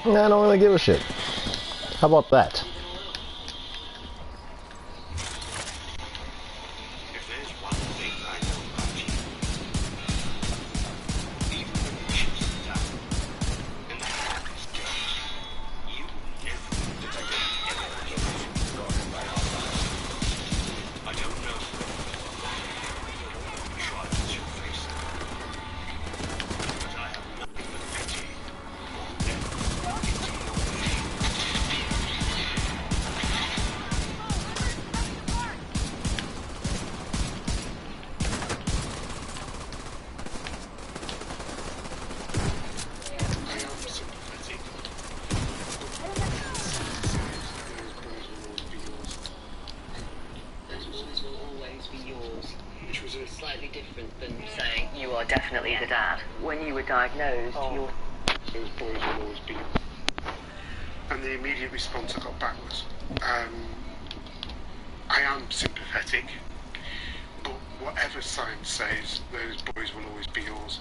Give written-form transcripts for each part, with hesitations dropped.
No, I don't really give a shit. How about that? Definitely the dad. When you were diagnosed, your... Those boys will always be. And the immediate response I got back was, I am sympathetic, but whatever science says, those boys will always be yours.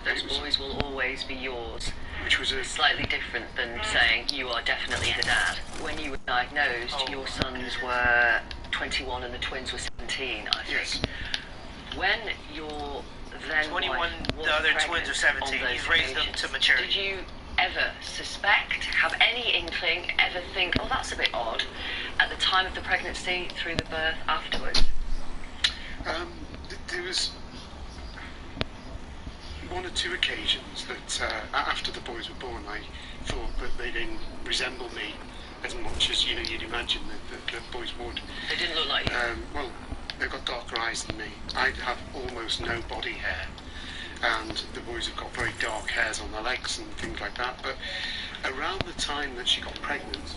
Those boys will always be yours. Which was slightly different than saying you are definitely the dad. When you were diagnosed, your sons were 21 and the twins were 17, I think. Yes. When your then 21, the other twins are 17. He's raised them to maturity. Did you ever suspect, have any inkling, ever think, oh, that's a bit odd, at the time of the pregnancy, through the birth, afterwards? There was one or two occasions that after the boys were born, I thought that they didn't resemble me as much as you'd imagine that the boys would. They didn't look like you? Well, they've got darker eyes than me. I have almost no body hair, and the boys have got very dark hairs on their legs and things like that. But around the time that she got pregnant,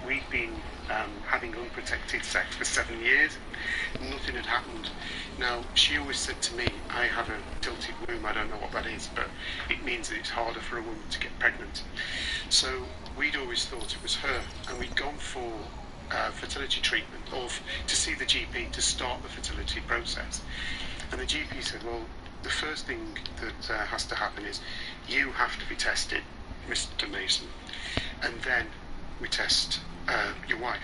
we'd been having unprotected sex for 7 years. Nothing had happened. Now, she always said to me, I have a tilted womb, I don't know what that is, but it means that it's harder for a woman to get pregnant. So we'd always thought it was her, and we'd gone for fertility treatment, or to see the GP to start the fertility process. And the GP said, well, the first thing that has to happen is you have to be tested, Mr. Mason, and then we test your wife.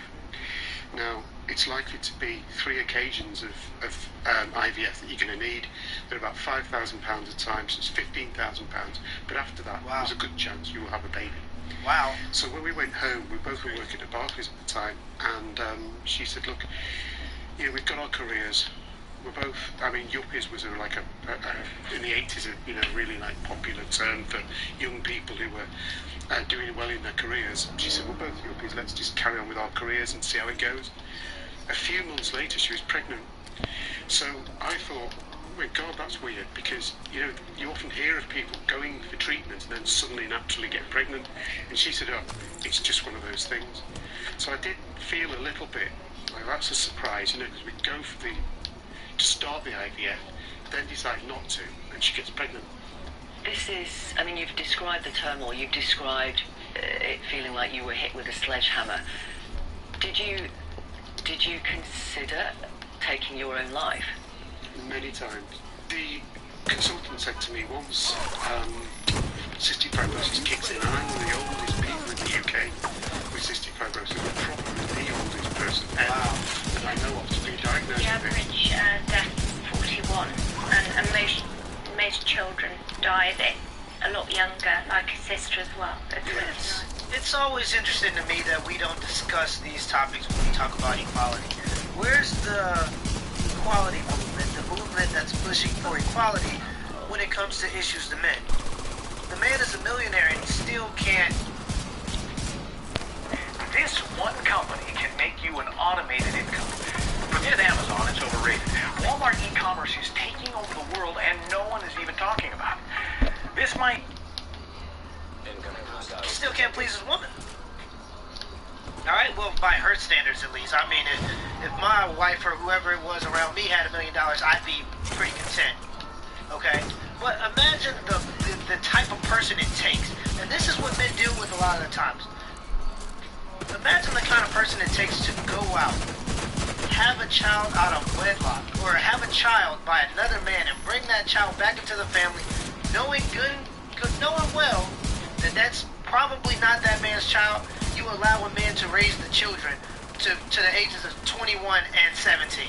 Now, it's likely to be 3 occasions of IVF that you're going to need. They're about £5,000 a time, so it's £15,000. But after that, there's a good chance you will have a baby. Wow. So when we went home, we both were working at Barclays at the time, and she said, look, we've got our careers. We're both, yuppies was like in the 80s, really like popular term for young people who were doing well in their careers. She said, we're both yuppies, let's just carry on with our careers and see how it goes. A few months later, she was pregnant. So I thought, oh my God, that's weird, because, you often hear of people going for treatment and then suddenly naturally get pregnant. And she said, oh, it's just one of those things. So I did feel a little bit like that's a surprise, because we go to start the IVF, then decide not to, and she gets pregnant. This is, you've described the turmoil, you've described it feeling like you were hit with a sledgehammer. Did you consider taking your own life? Many times. The consultant said to me once, cystic fibrosis kicks in, and I'm one of the oldest people in the UK with cystic fibrosis, probably the oldest person ever. Wow. And I know what's been diagnosed with it. The average death is 41, and most children die a lot younger, like his sister as well. It's always interesting to me that we don't discuss these topics when we talk about equality. Where's the equality movement, the movement that's pushing for equality when it comes to issues to men? The man is a millionaire and he still can't. This one company can make you an automated income. Forget Amazon, it's overrated. Walmart e-commerce is taking over the world and no one is even talking about it. This might... He still can't please his woman. Alright, well, by her standards at least. If my wife or whoever it was around me had $1 million, I'd be pretty content. Okay? But imagine the type of person it takes. And this is what men deal with a lot of the times. Imagine the kind of person it takes to go out, have a child out of wedlock, or have a child by another man and bring that child back into the family, knowing well that that's probably not that man's child, you allow a man to raise the children to the ages of 21 and 17.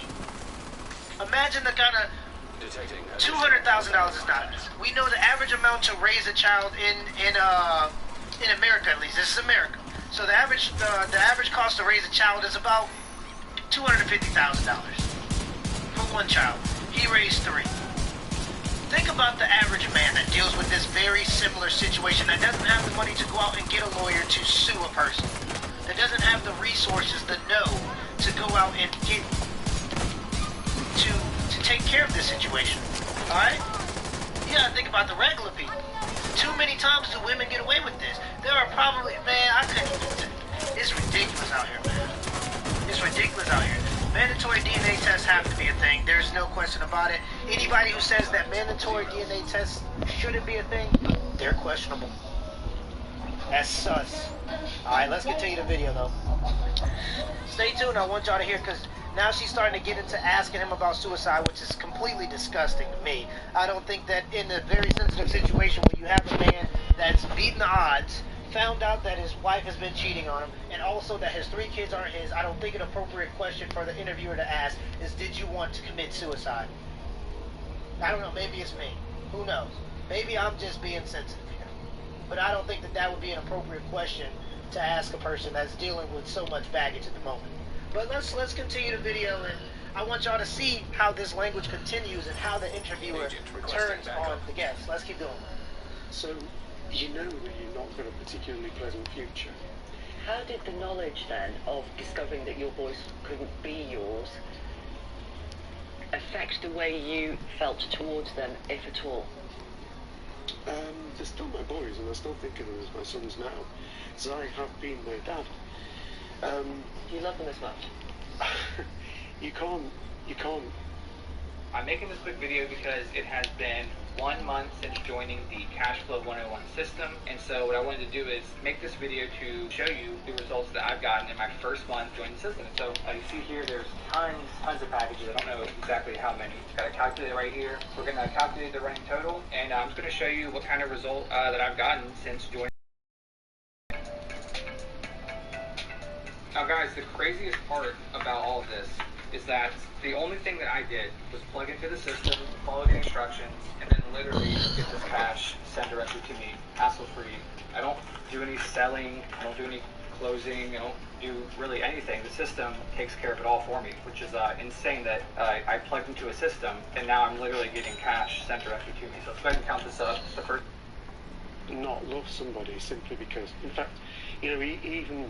Imagine the kind of $200,000 is not enough. We know the average amount to raise a child in America, at least. This is America. So the average cost to raise a child is about $250,000 for one child. He raised 3. Think about the average man that deals with this very similar situation, that doesn't have the money to go out and get a lawyer to sue a person, that doesn't have the resources, the know to go out and get to take care of this situation. All right? You gotta think about the regular people. Too many times do women get away with this. There are probably, man, I couldn't even. It's ridiculous out here, man. It's ridiculous out here. Mandatory DNA tests have to be a thing. There's no question about it. Anybody who says that mandatory DNA tests shouldn't be a thing, they're questionable. That's sus. Alright, let's continue the video though. Stay tuned, I want y'all to hear, because now she's starting to get into asking him about suicide, which is completely disgusting to me. I don't think that in a very sensitive situation where you have a man that's beaten the odds, found out that his wife has been cheating on him, and also that his 3 kids aren't his, I don't think an appropriate question for the interviewer to ask is, did you want to commit suicide? I don't know, maybe it's me. Who knows? Maybe I'm just being sensitive here. But I don't think that that would be an appropriate question to ask a person that's dealing with so much baggage at the moment. But let's continue the video, and I want y'all to see how this language continues and how the interviewer turns on the guest. Let's keep going. So, you know that you're not got a particularly pleasant future. How did the knowledge then of discovering that your boys couldn't be yours affect the way you felt towards them, if at all? They're still my boys, and I still think of them as my sons now, as I have been their dad. Do you love them as much? You can't. I'm making this quick video because it has been 1 month since joining the Cashflow 101 system, and so what I wanted to do is make this video to show you the results that I've gotten in my first month joining the system. And so you see here, there's tons of packages. I don't know exactly how many. Got a calculator right here. We're going to calculate the running total, and I'm just going to show you what kind of result that I've gotten since joining. Now guys, the craziest part about all of this is that the only thing that I did was plug into the system, follow the instructions, and then literally get this cash sent directly to me, hassle-free. I don't do any selling, I don't do any closing, I don't do really anything. The system takes care of it all for me, which is insane that I plugged into a system, and now I'm literally getting cash sent directly to me. So let's go ahead and count this up. The first. Not love somebody simply because, in fact, you know, even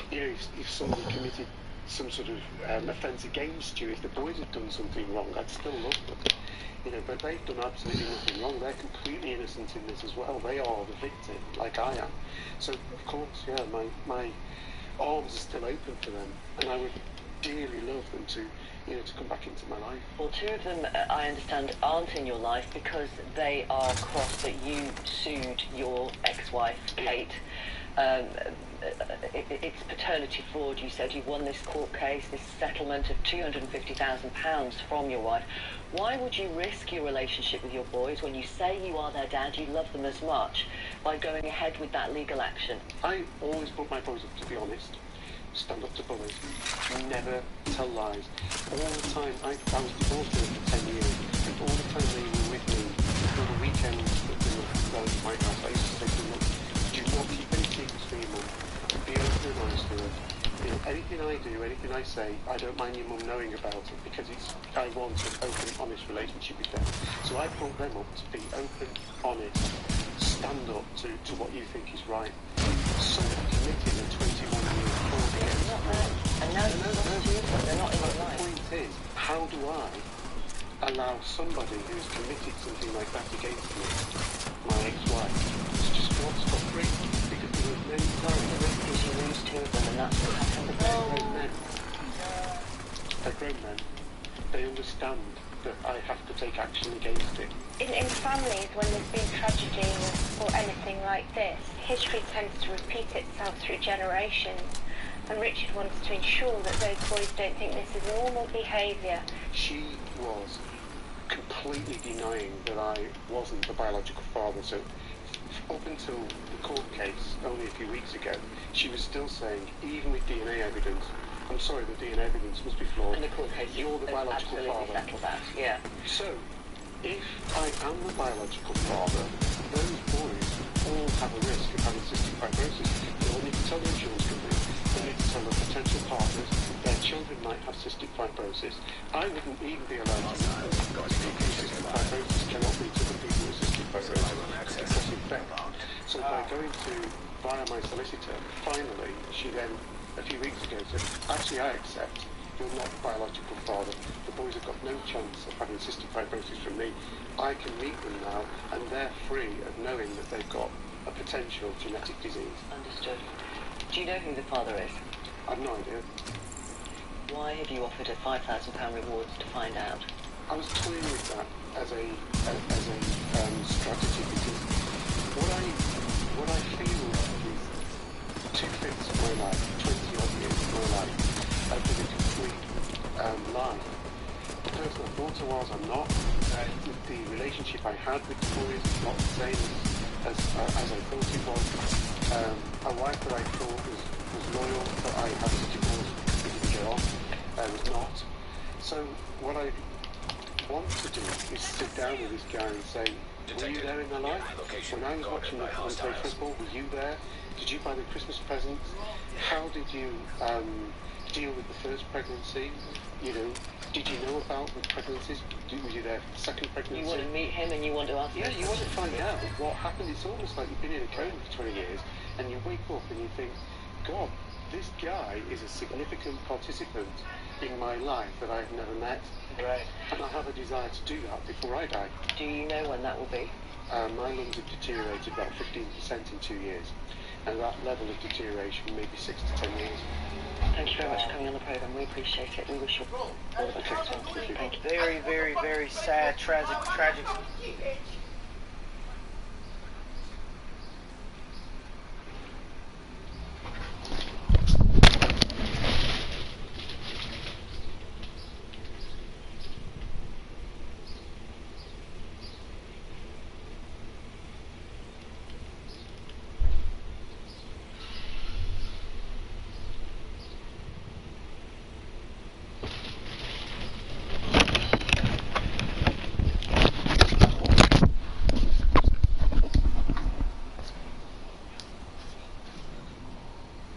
you know, if somebody committed some sort of offence against you, if the boys had done something wrong, I'd still love them. You know, but they've done absolutely nothing wrong. They're completely innocent in this as well. They are the victim, like I am. So, of course, yeah, my arms are still open for them, and I would dearly love them to, you know, to come back into my life. Well, 2 of them, I understand, aren't in your life because they are cross that you sued your ex-wife, Kate. It's paternity fraud. You said you won this court case, this settlement of £250,000 from your wife. Why would you risk your relationship with your boys when you say you are their dad, you love them as much, by going ahead with that legal action? I always put my boys up to be honest, stand up to bullies, never tell lies. All the time, I was divorced for 10 years, and all the time they were with me, for the weekends that they were going to my house, I used to say to them, do not keep any secrets from your mum. Be open and honest with her. You know, anything I do, anything I say, I don't mind your mum knowing about it because I want an open, honest relationship with them. So I brought them up to be open, honest, stand up to what you think is right. Somebody committed a 21-year fraud against me. And now they're not in your life. The point is, how do I allow somebody who's committed something like that against me, my ex-wife, to just go scot-free? Because there were many times You lose 2 of them, and that's what happened. they're grown men. They're grown men. They understand that I have to take action against it. In families, when there's been tragedy or anything like this, history tends to repeat itself through generations. And Richard wants to ensure that those boys don't think this is normal behaviour. She was completely denying that I wasn't the biological father, so up until the court case only a few weeks ago, she was still saying, even with DNA evidence, I'm sorry, the DNA evidence must be flawed. And the court case, you're the biological father. Settle that. Yeah. So, if I am the biological father, those boys all have a risk of having cystic fibrosis. They'll need to tell the insurance company, they'll need to tell their potential partners, their children might have cystic fibrosis. I wouldn't even be allowed to know because cystic fibrosis cannot be to the people with cystic fibrosis because infect. So by going to, via my solicitor, finally, she then, a few weeks ago, said, actually I accept. You're not the biological father. The boys have got no chance of having cystic fibrosis from me. I can meet them now, and they're free of knowing that they've got a potential genetic disease. Understood. Do you know who the father is? I've no idea. Why have you offered a £5,000 reward to find out? I was toying with that as a strategy because what I feel is 2/5 of my life, 20 odd years of my life, have been a complete lie. The person I thought I was, I'm not. The relationship I had with the boys is not the same as I thought it was. A wife that I thought was loyal, but I had to divorce because we didn't get on, was not. So what I want to do is sit down with this guy and say, were you there in their life? When I was watching them play football, were you there? Did you buy the Christmas presents? How did you deal with the first pregnancy? You know, did you know about the pregnancies? Were you there for the second pregnancy? You want to meet him and you want to ask him? Yeah, you want to find out what happened. It's almost like you've been in a coma for 20 years and you wake up and you think, God, this guy is a significant participant in my life that I've never met. Right. And I have a desire to do that before I die. Do you know when that will be? My lungs have deteriorated about 15% in 2 years. And that level of deterioration may be 6 to 10 years. Thank you very much for coming on the programme. We appreciate it. We wish you all the best. Thank you. Very, very, very sad, tragic.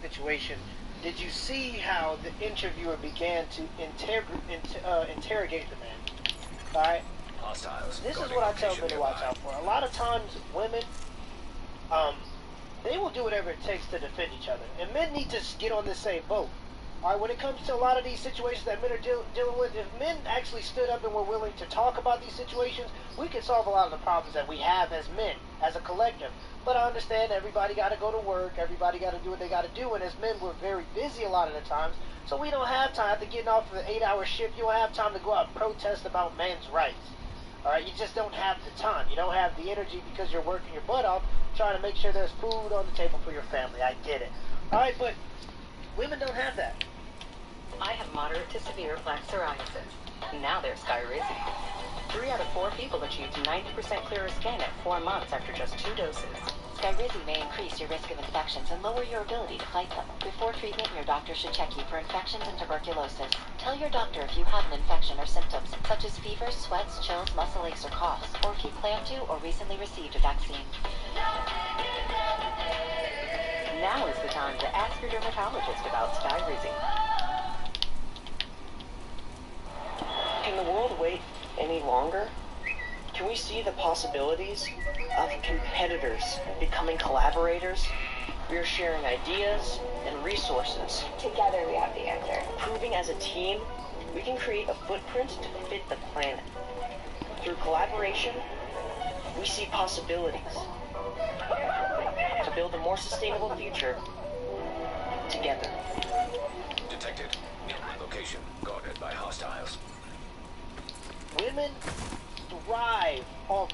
Situation. Did you see how the interviewer began to interrogate the man? Alright? This is what I tell men to watch out for. A lot of times, women, they will do whatever it takes to defend each other. And men need to get on the same boat. Alright, when it comes to a lot of these situations that men are dealing with, if men actually stood up and were willing to talk about these situations, we could solve a lot of the problems that we have as men, as a collective. But I understand everybody got to go to work, everybody got to do what they got to do, and as men, we're very busy a lot of the times, so we don't have time after getting off of an 8-hour shift. You don't have time to go out and protest about men's rights. Alright, you just don't have the time. You don't have the energy because you're working your butt off trying to make sure there's food on the table for your family. I get it. Alright, but women don't have that. I have moderate to severe plaque psoriasis. Now there's Skyrizi. 3 out of 4 people achieved 90% clearer skin at 4 months after just 2 doses. Skyrizi may increase your risk of infections and lower your ability to fight them. Before treatment, your doctor should check you for infections and tuberculosis. Tell your doctor if you have an infection or symptoms, such as fever, sweats, chills, muscle aches, or coughs, or if you plan to or recently received a vaccine. Now is the time to ask your dermatologist about Skyrizi. Can the world wait any longer? Can we see the possibilities of competitors becoming collaborators? We are sharing ideas and resources. Together we have the answer. Proving as a team, we can create a footprint to fit the planet. Through collaboration, we see possibilities to build a more sustainable future together. Detected. Location guarded by hostiles. Women thrive off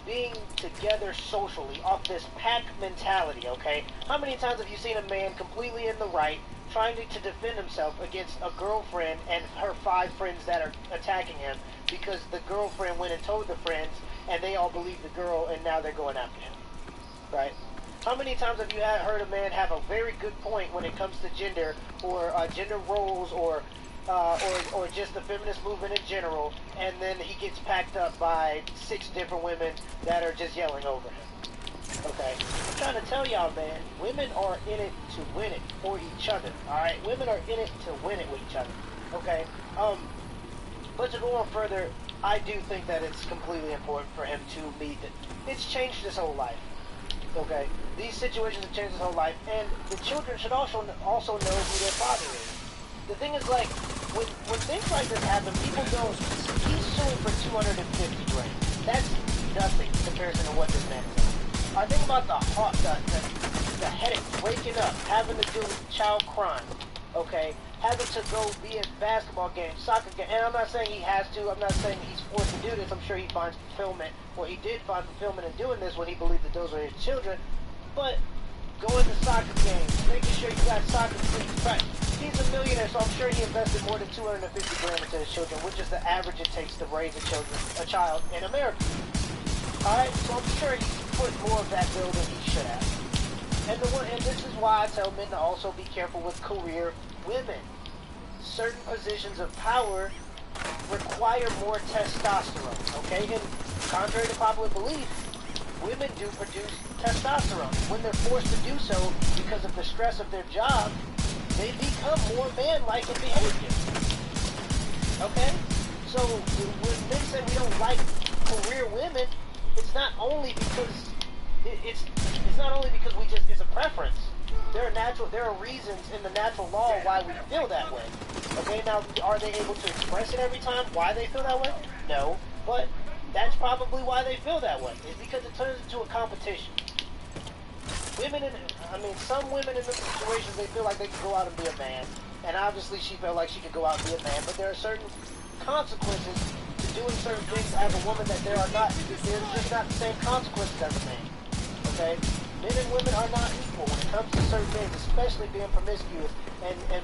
being together socially, off this pack mentality, okay? How many times have you seen a man completely in the right, trying to defend himself against a girlfriend and her 5 friends that are attacking him because the girlfriend went and told the friends and they all believe the girl and now they're going after him? right? How many times have you heard a man have a very good point when it comes to gender or gender roles or just the feminist movement in general, and then he gets packed up by 6 different women that are just yelling over him? Okay, I'm trying to tell y'all, man, women are in it to win it for each other. All right, women are in it to win it with each other. Okay, but to go on further, I do think that it's completely important for him to meet it. It's changed his whole life. Okay, these situations have changed his whole life, and the children should also know who their father is. The thing is, like, when things like this happen, people don't. He's suing for $250,000. That's nothing in comparison to what this man is doing. I think about the headache, waking up, having to do child crime, okay, having to go be at basketball games, soccer games, and I'm not saying he has to, I'm not saying he's forced to do this, I'm sure he finds fulfillment, well, he did find fulfillment in doing this when he believed that those were his children, but going to soccer games, making sure you got soccer cleats, right? He's a millionaire, so I'm sure he invested more than $250,000 into his children, which is the average it takes to raise a child in America. Alright, so I'm sure he put more of that bill than he should have. And this is why I tell men to also be careful with career women. Certain positions of power require more testosterone, okay? And contrary to popular belief, women do produce testosterone. When they're forced to do so because of the stress of their job, they become more man-like in behavior. Okay? So when men say we don't like career women, it's not only because it's not only because it's a preference. There are reasons in the natural law why we feel that way. Okay, now are they able to express it every time why they feel that way? No, but that's probably why they feel that way. It's because it turns into a competition. Some women in the situations, they feel like they can go out and be a man, and obviously she felt like she could go out and be a man, but there are certain consequences to doing certain things as a woman that there's just not the same consequences as a man. Okay? Men and women are not equal when it comes to certain things, especially being promiscuous and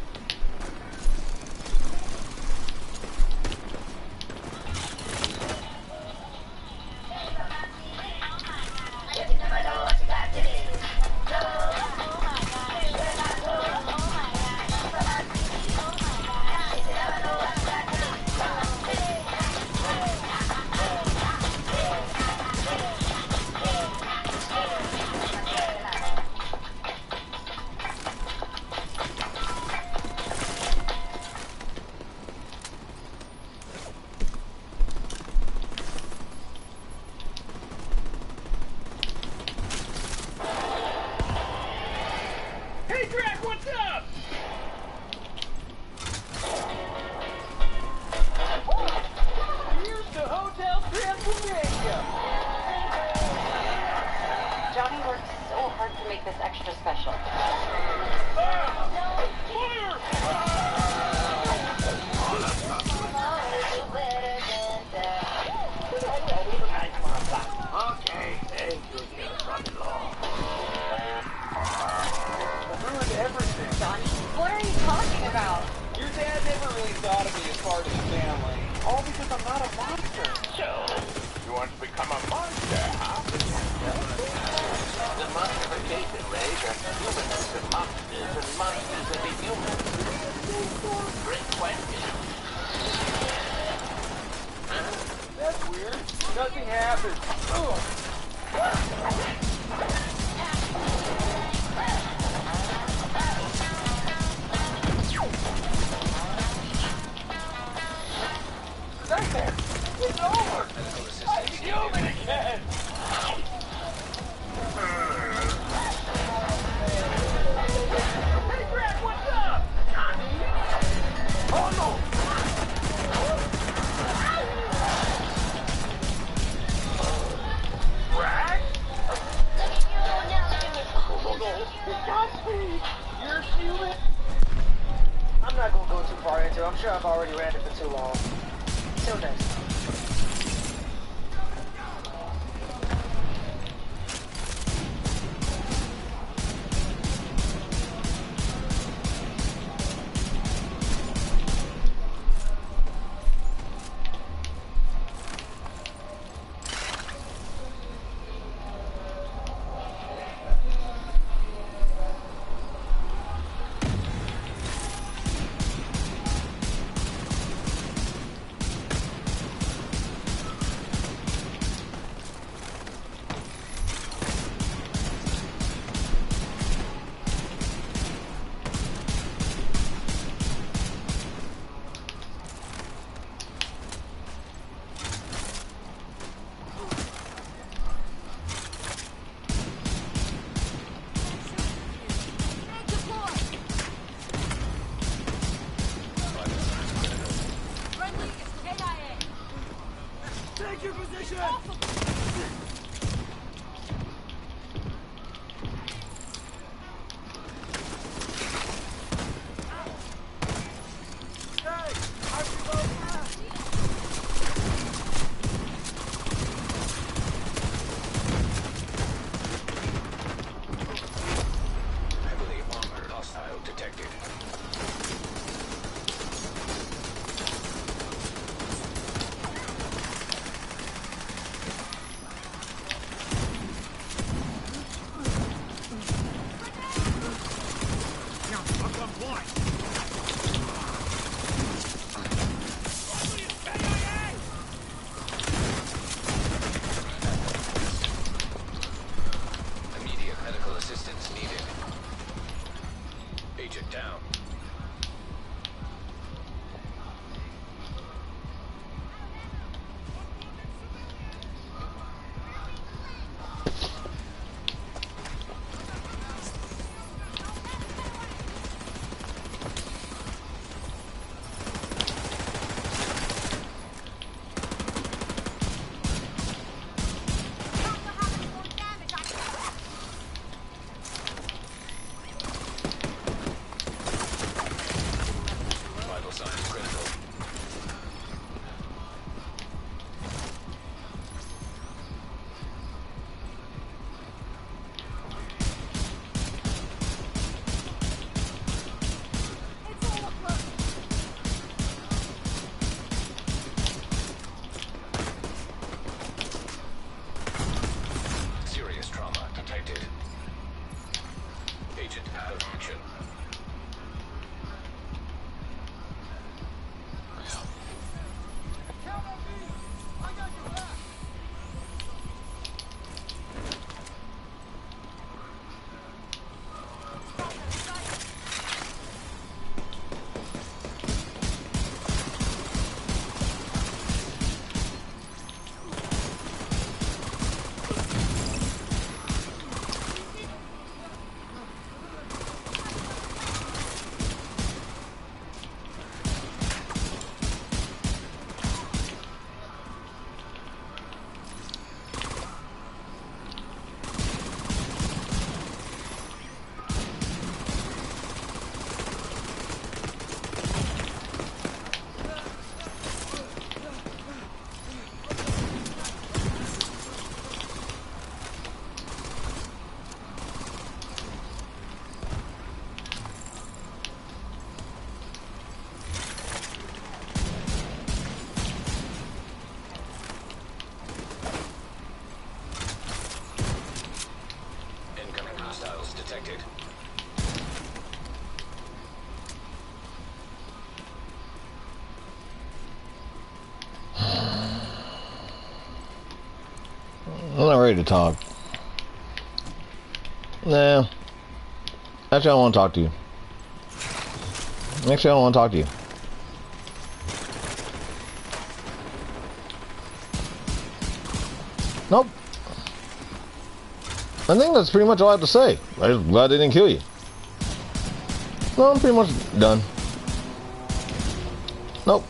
Detected. I'm not ready to talk. Nah. Actually, I don't want to talk to you. Actually, I don't want to talk to you. Nope. I think that's pretty much all I have to say. I'm just glad they didn't kill you. No, I'm pretty much done. Nope.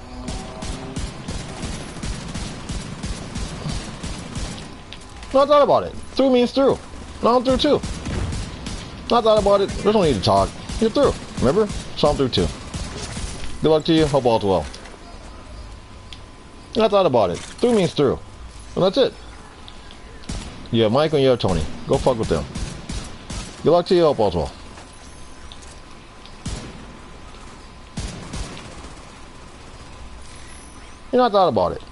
No, I thought about it. Through means through. No, I'm through too. No, I thought about it. There's no need to talk. You're through. Remember? So I'm through too. Good luck to you. Hope all's well. I thought about it. Through means through. And that's it. You have Mike and you have Tony. Go fuck with them. Good luck to you. Hope all's well. You know, I thought about it.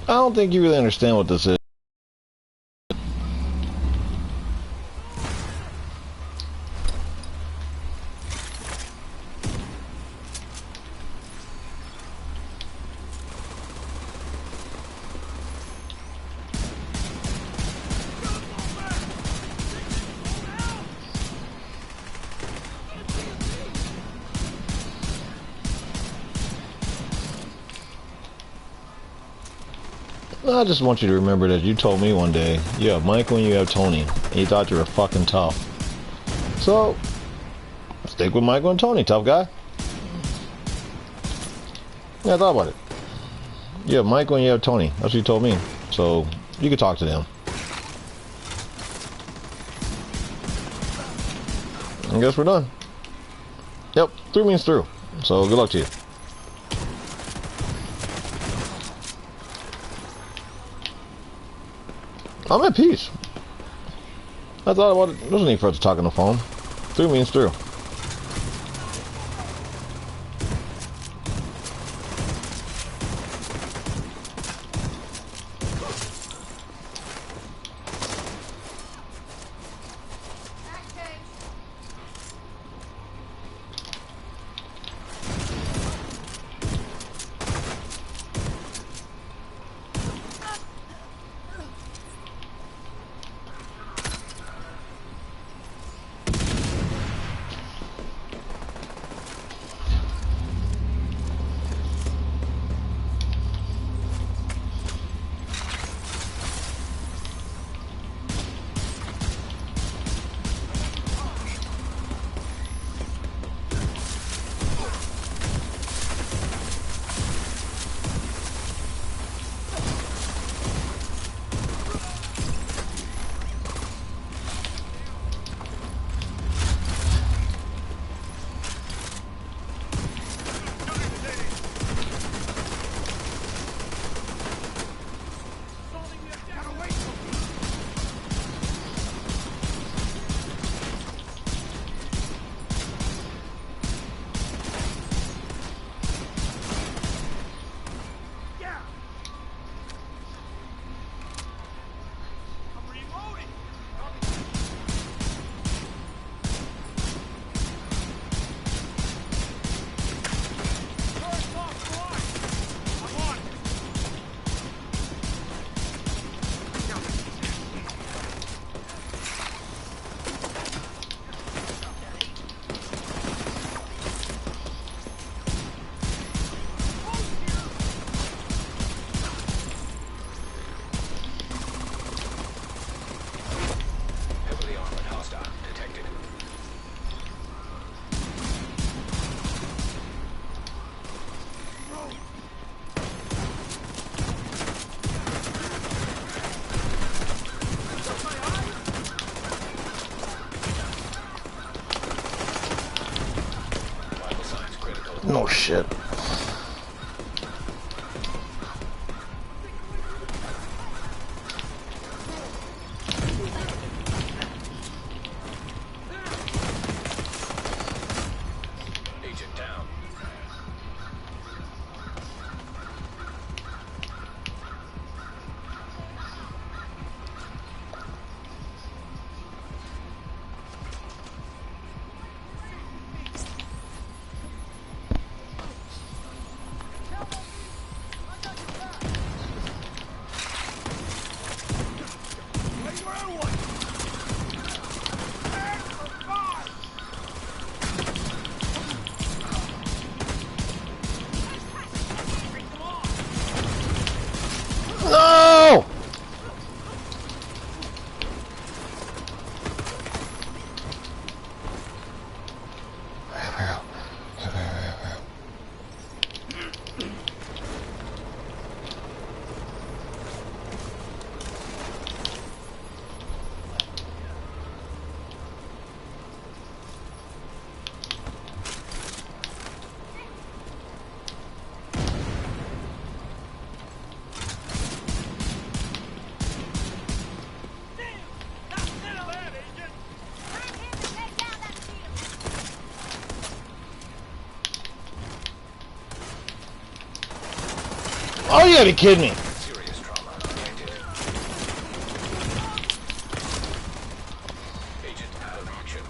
I don't think you really understand what this is. I just want you to remember that you told me one day, you have Michael and you have Tony, and you thought you were fucking tough. So, stick with Michael and Tony, tough guy. Yeah, I thought about it. You have Michael and you have Tony. That's what you told me. So you could talk to them. I guess we're done. Yep, through means through. So good luck to you. I'm at peace. I thought about it. There's no need for us to talk on the phone. Through means through. No shit. Agent down. No! Oh, you gotta be kidding me. Serious trauma detected. Agent out of action.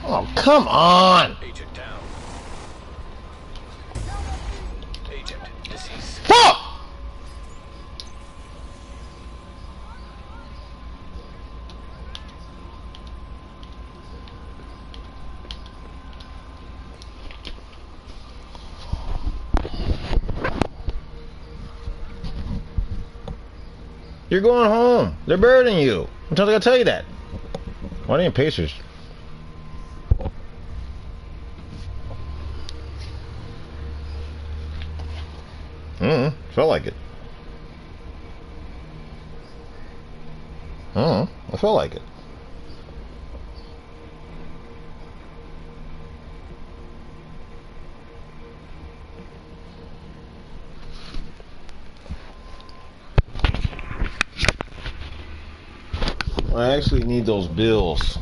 Oh, come on! Agent down. Agent deceased. Fuck! You're going home. They're burying you. I'm trying to tell you that. Why didn't Pacers? Felt like it. I felt like it. I actually need those bills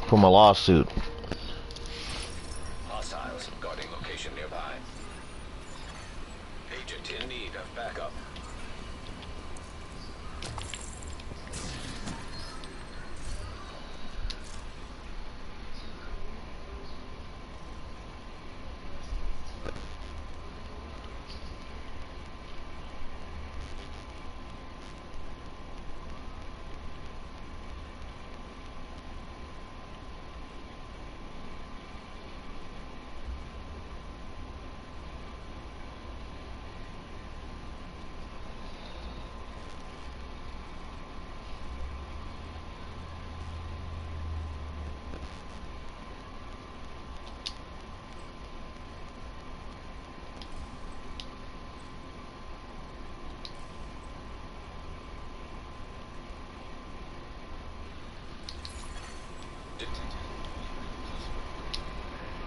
for my lawsuit.